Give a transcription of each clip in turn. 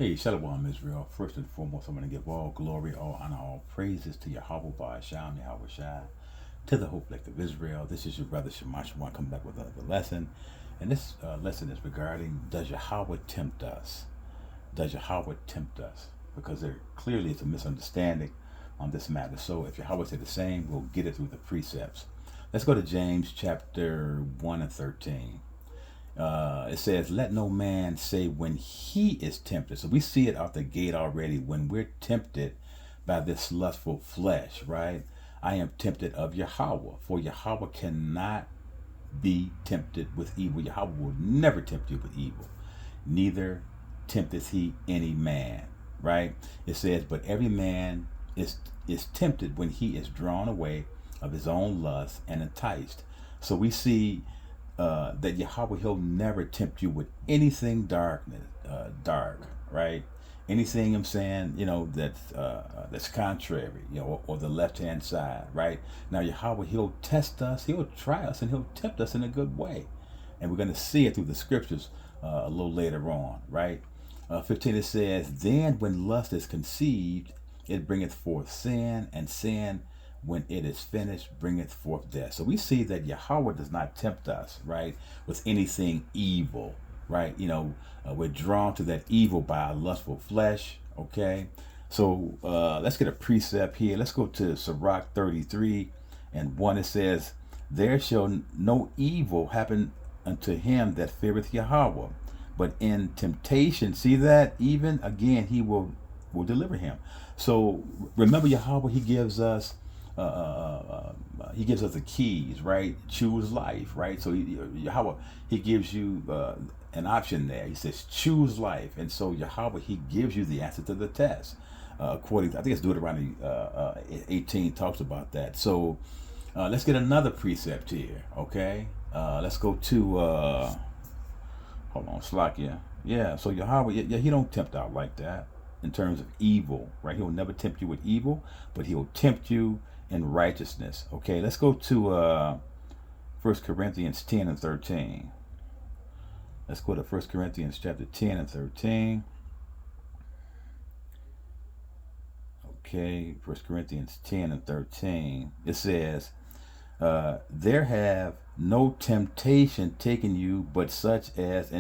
Hey, Shalom Israel. First and foremost, I'm going to give all glory, all honor, all praises to Yahweh Ba'asham, Yahweh Shai, to the whole elect of Israel. This is your brother Shamash One coming back with another lesson. And this lesson is regarding, does Yahweh tempt us? Does Yahweh tempt us? Because there clearly is a misunderstanding on this matter. So if Yahweh say the same, we'll get it through the precepts. Let's go to James chapter 1 and 13. It says, let no man say when he is tempted. So we see it out the gate already when we're tempted by this lustful flesh, right? I am tempted of Yahweh, for Yahweh cannot be tempted with evil. Yahweh will never tempt you with evil. Neither tempteth he any man, right? It says, but every man is tempted when he is drawn away of his own lust and enticed. So we see that Yahweh, he'll never tempt you with anything dark, right? Anything I'm saying, that's contrary, or the left hand side, right? Now Yahweh, he'll test us, he'll try us, and he'll tempt us in a good way, and we're going to see it through the scriptures a little later on, right? 15 it says, then when lust is conceived, it bringeth forth sin, and sin, when it is finished, bringeth forth death. So we see that Yahweh does not tempt us, right, with anything evil, right? We're drawn to that evil by our lustful flesh, okay? So let's get a precept here. Let's go to Sirach 33 and 1. It says, there shall no evil happen unto him that feareth Yahweh, but in temptation, see that, even again, he will deliver him. So remember, Yahweh, he gives us the keys, right? Choose life, right? So Yahweh, he gives you an option there. He says choose life, and so Yahweh, he gives you the answer to the test. According to, I think it's Deuteronomy 18 talks about that. So let's get another precept here, okay? Let's go to hold on, Slakia. Yeah, so Yahweh, yeah, he don't tempt out like that in terms of evil, right? He'll never tempt you with evil, but he'll tempt you in righteousness. Okay, let's go to 1 Corinthians 10 and 13. Let's go to 1 Corinthians chapter 10 and 13. Okay, 1 Corinthians 10 and 13. It says, there have no temptation taken you but such as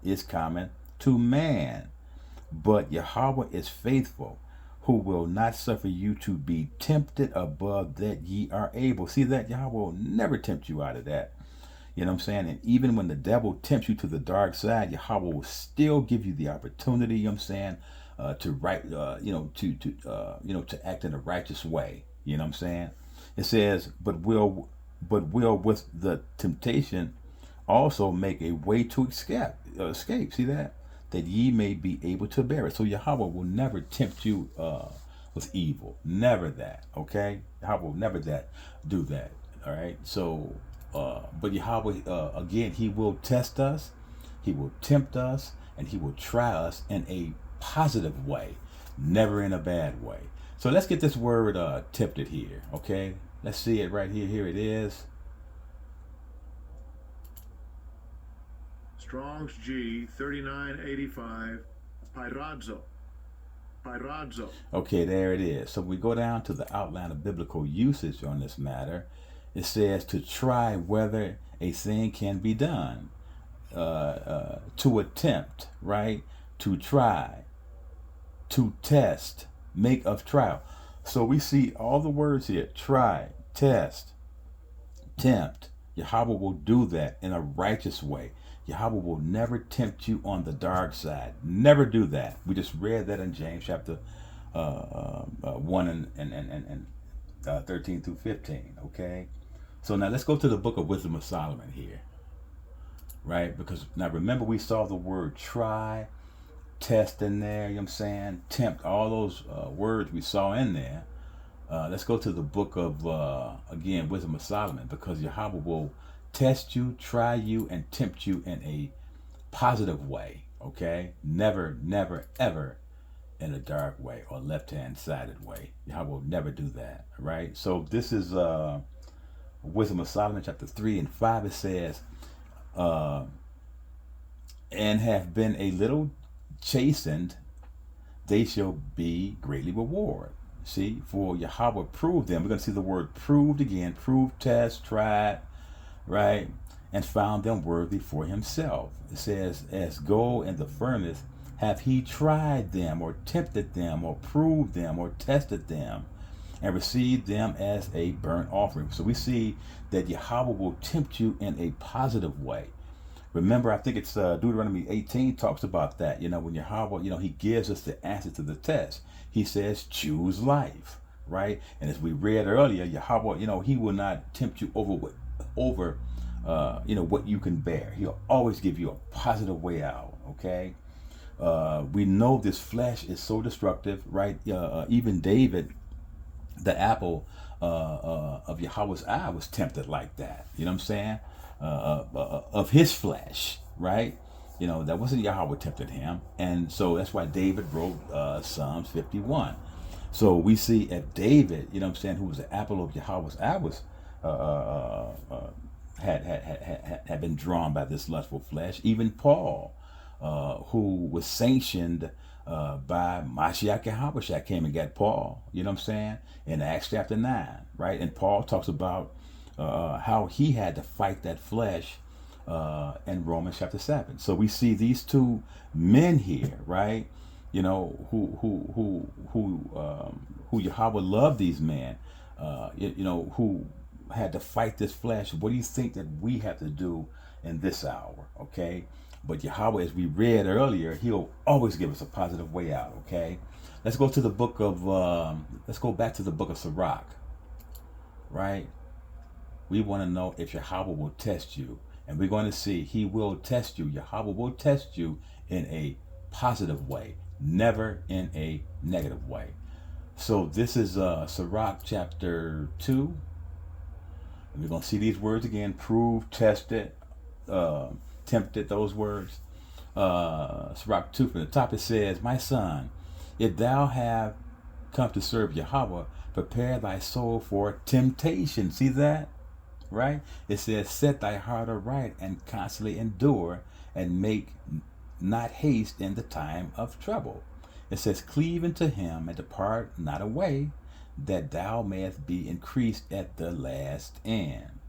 is common to man. But Yahweh is faithful, who will not suffer you to be tempted above that ye are able. See that? Yahweh will never tempt you out of that. You know what I'm saying? And even when the devil tempts you to the dark side, Yahweh will still give you the opportunity, you know what I'm saying, to act in a righteous way. You know what I'm saying? It says, but will with the temptation also make a way to escape. See that? That ye may be able to bear it. So Yahweh will never tempt you with evil. Never that. Okay? Yahweh will never do that. All right? So, but Yahweh, again, he will test us, he will tempt us, and he will try us in a positive way, never in a bad way. So let's get this word tempted here. Okay? Let's see it right here. Here it is. Strong's G 3985, Pyrazzo. Okay, there it is. So we go down to the outline of biblical usage on this matter. It says to try whether a thing can be done, to attempt, right? To try, to test, make of trial. So we see all the words here: try, test, tempt. Yahweh will do that in a righteous way. Yahweh will never tempt you on the dark side. Never do that. We just read that in James chapter 1 and 13 through 15. Okay? So now let's go to the book of Wisdom of Solomon here. Right? Because now remember, we saw the word try, test in there. You know what I'm saying? Tempt. All those words we saw in there. Let's go to the book of, again, Wisdom of Solomon, because Yahweh will test you, try you, and tempt you in a positive way, okay? Never, never, ever in a dark way or left-hand sided way. Yahweh will never do that, right? So this is Wisdom of Solomon, chapter 3 and 5. It says, and have been a little chastened they shall be greatly rewarded. See, for Yahweh proved them. We're going to see the word proved again. Proved, test, tried, right? And found them worthy for himself. It says, as gold in the furnace, have he tried them, or tempted them, or proved them, or tested them, and received them as a burnt offering. So we see that Yahweh will tempt you in a positive way. Remember, I think it's Deuteronomy 18 talks about that. When Yahweh, he gives us the answer to the test. He says, choose life, right? And as we read earlier, Yahweh, he will not tempt you over what you can bear. He'll always give you a positive way out, okay? We know this flesh is so destructive, right? Even David, the apple of Yahweh's eye, was tempted like that. You know what I'm saying? Of his flesh, right? That wasn't Yahweh tempted him. And so that's why David wrote Psalms 51. So we see if David, who was the apple of Yahweh's eye, was had been drawn by this lustful flesh. Even Paul, who was sanctioned by Mashiach and Habashak, came and got Paul, in Acts chapter 9, right? And Paul talks about how he had to fight that flesh in Romans chapter 7. So we see these two men here, right? Who Yahweh loved these men, who had to fight this flesh. What do you think that we have to do in this hour? Okay. But Yahweh, as we read earlier, he'll always give us a positive way out. Okay. Let's go to the book of, let's go back to the book of Sirach, right? We want to know if Yahweh will test you. And we're going to see he will test you. Yahweh will test you in a positive way, never in a negative way. So this is Sirach chapter 2. And we're going to see these words again: prove, tested, tempted, those words. Sirach 2, from the top it says, my son, if thou have come to serve Yahweh, prepare thy soul for temptation. See that? Right? It says, set thy heart aright and constantly endure, and make not haste in the time of trouble. It says, cleave unto him and depart not away, that thou mayest be increased at the last end.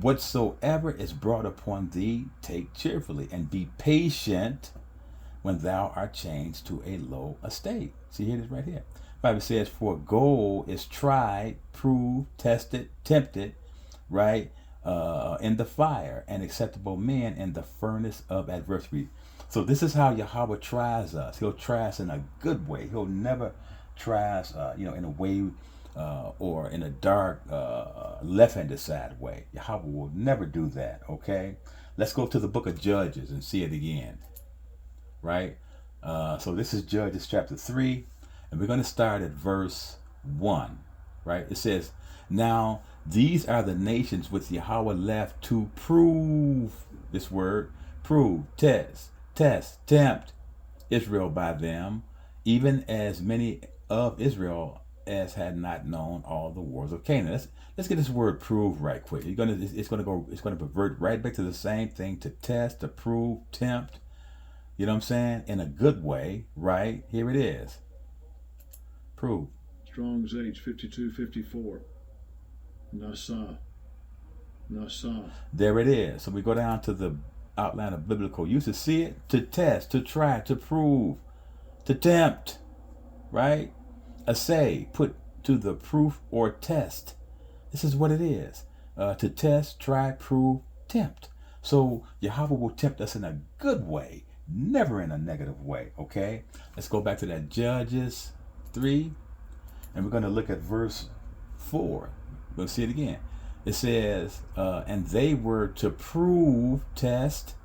Whatsoever is brought upon thee, take cheerfully, and be patient when thou art changed to a low estate. See, here it is right here. The Bible says, for gold is tried, proved, tested, tempted, right, in the fire, and acceptable men in the furnace of adversity. So this is how Yahweh tries us. He'll try us in a good way. He'll never try us, in a way or in a dark, left-handed side way. Yahweh will never do that, okay? Let's go to the book of Judges and see it again, right? So this is Judges chapter 3, and we're going to start at verse 1, right? It says, now these are the nations which Yahweh left to prove, this word, prove, test, tempt Israel by them, even as many of Israel as had not known all the wars of Canaan. Let's get this word prove right quick. It's gonna pervert right back to the same thing, to test, to prove, tempt. You know what I'm saying? In a good way, right? Here it is. Prove. Strong's H 5254. Nasa. There it is. So we go down to the outline of biblical use to see it: to test, to try, to prove, to tempt, right? Assay, put to the proof or test. This is what it is. To test, try, prove, tempt. So Yahweh will tempt us in a good way, never in a negative way, okay? Let's go back to that Judges 3, and we're going to look at verse 4. We're going to see it again. It says, and they were to prove, test,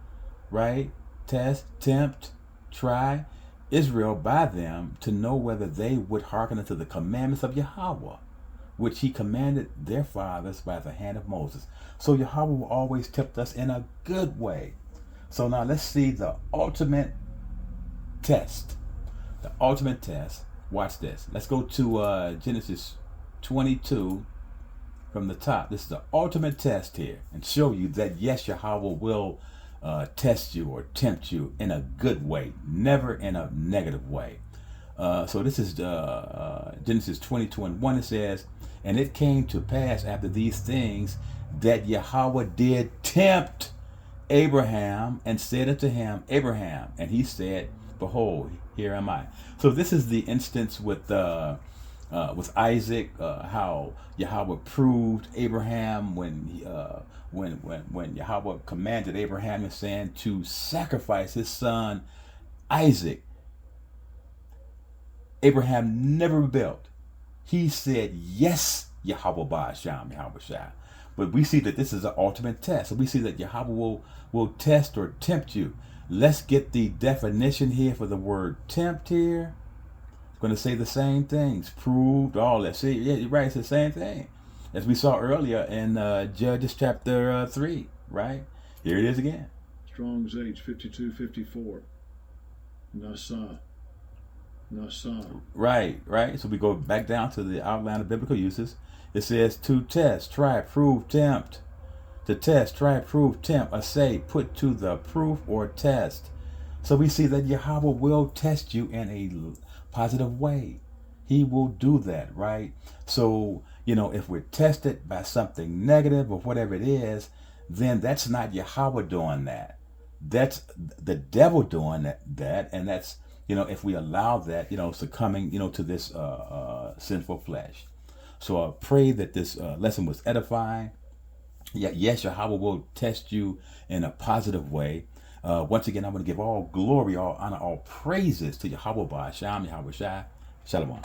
right? Test, tempt, try Israel by them, to know whether they would hearken unto the commandments of Yahweh, which he commanded their fathers by the hand of Moses. So Yahweh will always tempt us in a good way. So now let's see the ultimate test. The ultimate test. Watch this. Let's go to Genesis 22 from the top. This is the ultimate test here, and show you that yes, Yahweh will test you or tempt you in a good way, never in a negative way. So this is Genesis 22:1. It says, and it came to pass after these things that Yahweh did tempt Abraham and said unto him, Abraham, and he said, behold, here am I. So this is the instance with Isaac, how Yahweh proved Abraham when Yahweh commanded Abraham and saying to sacrifice his son Isaac. Abraham never rebelled. He said yes, Yahweh Ba'asham, Yahweh Shai. But we see that this is an ultimate test. So we see that Yahweh will test or tempt you. Let's get the definition here for the word tempt here. It's going to say the same things. Proved, all that. See, yeah, you're right. It's the same thing. As we saw earlier in Judges chapter 3, right? Here it is again. Strong's H 5254. Nasa. Right. So we go back down to the outline of biblical uses. It says to test, try, prove, tempt. To test, try, prove, tempt, assay, put to the proof or test. So we see that Yahweh will test you in a positive way. He will do that, right? So, if we're tested by something negative or whatever it is, then that's not Yahweh doing that. That's the devil doing that, and that's, if we allow that, succumbing, to this sinful flesh. So I pray that this lesson was edifying. Yes, Yahweh will test you in a positive way. Once again, I want to give all glory, all honor, all praises to Yahweh Ba'asham, Yahweh Shai. Shalom.